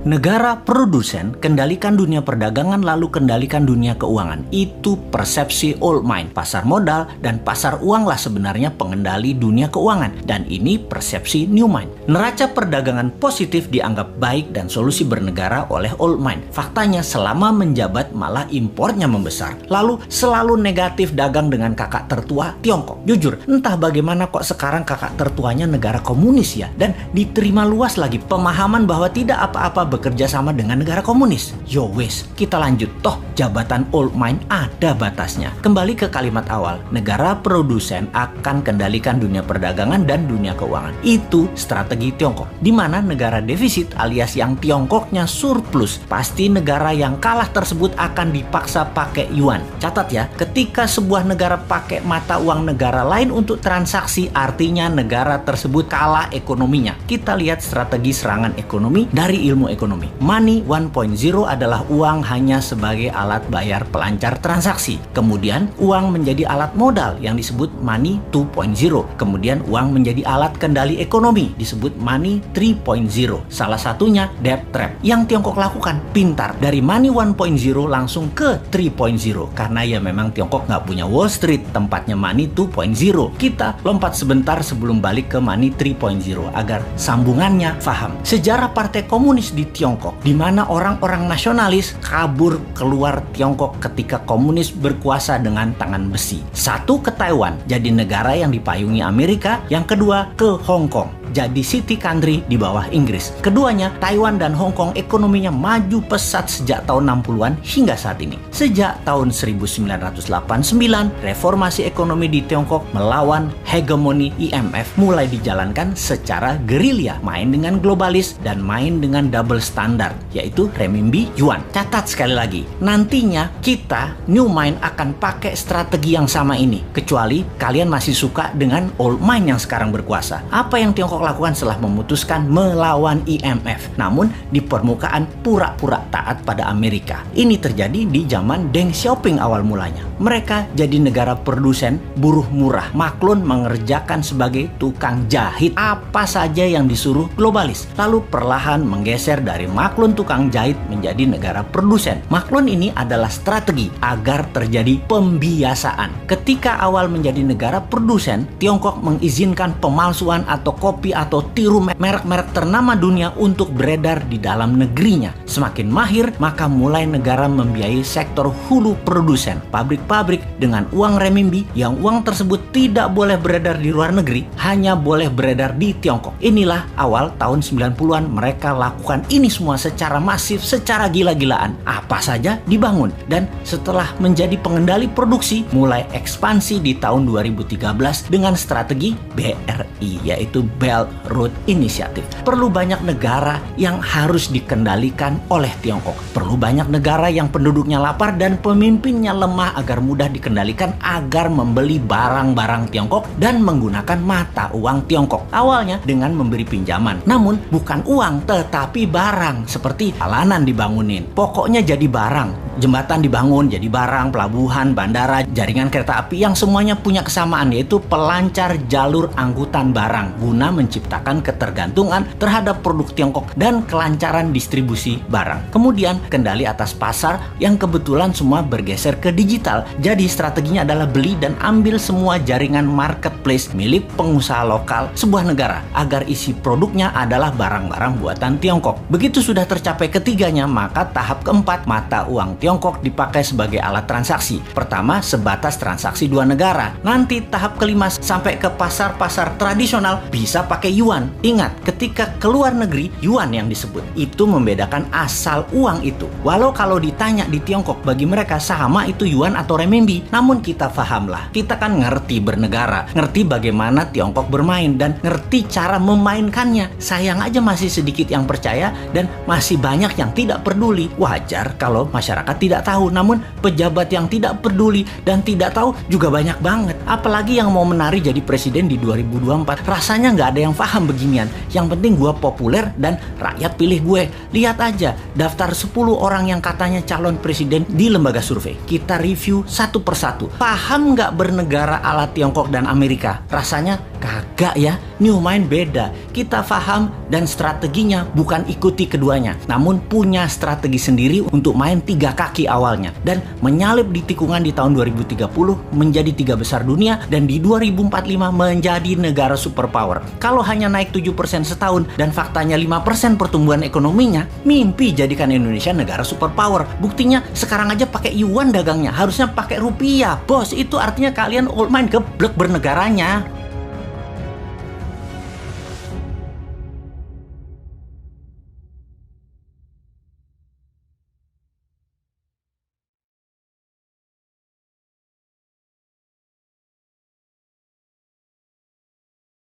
Negara produsen kendalikan dunia perdagangan lalu kendalikan dunia keuangan. Itu persepsi old mind. Pasar modal dan pasar uang lah sebenarnya pengendali dunia keuangan. Dan ini persepsi new mind. Neraca perdagangan positif dianggap baik dan solusi bernegara oleh old mind. Faktanya selama menjabat malah impornya membesar. Lalu selalu negatif dagang dengan kakak tertua Tiongkok. Jujur, entah bagaimana kok sekarang kakak tertuanya negara komunis ya. Dan diterima luas lagi pemahaman bahwa tidak apa-apa bekerja sama dengan negara komunis. Yo wes, kita lanjut. Toh jabatan old mind ada batasnya. Kembali ke kalimat awal, negara produsen akan kendalikan dunia perdagangan dan dunia keuangan. Itu strategi Tiongkok. Di mana negara defisit alias yang Tiongkoknya surplus, pasti negara yang kalah tersebut akan dipaksa pakai yuan. Catat ya, ketika sebuah negara pakai mata uang negara lain untuk transaksi, artinya negara tersebut kalah ekonominya. Kita lihat strategi serangan ekonomi dari ilmu ekonomi. Money 1.0 adalah uang hanya sebagai alat bayar pelancar transaksi. Kemudian uang menjadi alat modal yang disebut money 2.0. Kemudian uang menjadi alat kendali ekonomi disebut money 3.0. Salah satunya debt trap. Yang Tiongkok lakukan pintar. Dari money 1.0 langsung ke 3.0. Karena ya memang Tiongkok nggak punya Wall Street, tempatnya money 2.0. Kita lompat sebentar sebelum balik ke money 3.0 agar sambungannya paham. Sejarah Partai Komunis di Tiongkok, di mana orang-orang nasionalis kabur keluar Tiongkok ketika komunis berkuasa dengan tangan besi. Satu ke Taiwan, jadi negara yang dipayungi Amerika. Yang kedua ke Hong Kong, jadi city country di bawah Inggris. Keduanya, Taiwan dan Hong Kong ekonominya maju pesat sejak tahun 60-an hingga saat ini. Sejak tahun 1989, reformasi ekonomi di Tiongkok melawan hegemoni IMF mulai dijalankan secara gerilya, main dengan globalis dan main dengan double standard, yaitu renminbi yuan. Catat sekali lagi, nantinya kita new mind akan pakai strategi yang sama ini, kecuali kalian masih suka dengan old mind yang sekarang berkuasa. Apa yang Tiongkok lakukan setelah memutuskan melawan IMF, namun di permukaan pura-pura taat pada Amerika? Ini terjadi di zaman Deng Xiaoping awal mulanya. Mereka jadi negara produsen buruh murah. Maklun mengerjakan sebagai tukang jahit apa saja yang disuruh globalis. Lalu perlahan menggeser dari maklun tukang jahit menjadi negara produsen. Maklun ini adalah strategi agar terjadi pembiasaan. Ketika awal menjadi negara produsen, Tiongkok mengizinkan pemalsuan atau kopi atau tiru merek-merek ternama dunia untuk beredar di dalam negerinya. Semakin mahir, maka mulai negara membiayai sektor hulu produsen, pabrik-pabrik dengan uang renminbi yang uang tersebut tidak boleh beredar di luar negeri, hanya boleh beredar di Tiongkok. Inilah awal tahun 90-an mereka lakukan ini semua secara masif, secara gila-gilaan. Apa saja dibangun. Dan setelah menjadi pengendali produksi, mulai ekspansi di tahun 2013 dengan strategi BRI, yaitu Belt Road Initiative. Perlu banyak negara yang harus dikendalikan oleh Tiongkok. Perlu banyak negara yang penduduknya lapar dan pemimpinnya lemah agar mudah dikendalikan agar membeli barang-barang Tiongkok dan menggunakan mata uang Tiongkok. Awalnya dengan memberi pinjaman. Namun bukan uang tetapi barang, seperti jalanan dibangunin. Pokoknya jadi barang. Jembatan dibangun jadi barang, pelabuhan, bandara, jaringan kereta api yang semuanya punya kesamaan, yaitu pelancar jalur angkutan barang guna menciptakan ketergantungan terhadap produk Tiongkok dan kelancaran distribusi barang. Kemudian kendali atas pasar yang kebetulan semua bergeser ke digital. Jadi strateginya adalah beli dan ambil semua jaringan marketplace milik pengusaha lokal sebuah negara agar isi produknya adalah barang-barang buatan Tiongkok. Begitu sudah tercapai ketiganya, maka tahap keempat, mata uang Tiongkok dipakai sebagai alat transaksi. Pertama, sebatas transaksi dua negara. Nanti tahap kelima sampai ke pasar-pasar tradisional bisa pakai yuan. Ingat, ketika keluar negeri, yuan yang disebut. Itu membedakan asal uang itu. Walau kalau ditanya di Tiongkok, bagi mereka sama itu yuan atau renminbi. Namun kita pahamlah, kita kan ngerti bernegara, ngerti bagaimana Tiongkok bermain, dan ngerti cara memainkannya. Sayang aja masih sedikit yang percaya dan masih banyak yang tidak peduli. Wajar kalau masyarakat masyarakat tidak tahu. Namun pejabat yang tidak peduli dan tidak tahu juga banyak banget. Apalagi yang mau menari jadi presiden di 2024. Rasanya nggak ada yang paham beginian. Yang penting gue populer dan rakyat pilih gue. Lihat aja daftar 10 orang yang katanya calon presiden di lembaga survei. Kita review satu persatu. Paham nggak bernegara ala Tiongkok dan Amerika? Rasanya kagak ya. New Mind beda. Kita paham dan strateginya bukan ikuti keduanya, namun punya strategi sendiri untuk main 3 kaki awalnya dan menyalip di tikungan di tahun 2030 menjadi 3 besar dunia dan di 2045 menjadi negara superpower. Kalau hanya naik 7% setahun dan faktanya 5% pertumbuhan ekonominya, mimpi jadikan Indonesia negara superpower. Buktinya sekarang aja pakai yuan dagangnya, harusnya pakai rupiah. Bos, itu artinya kalian old mind geblek bernegaranya.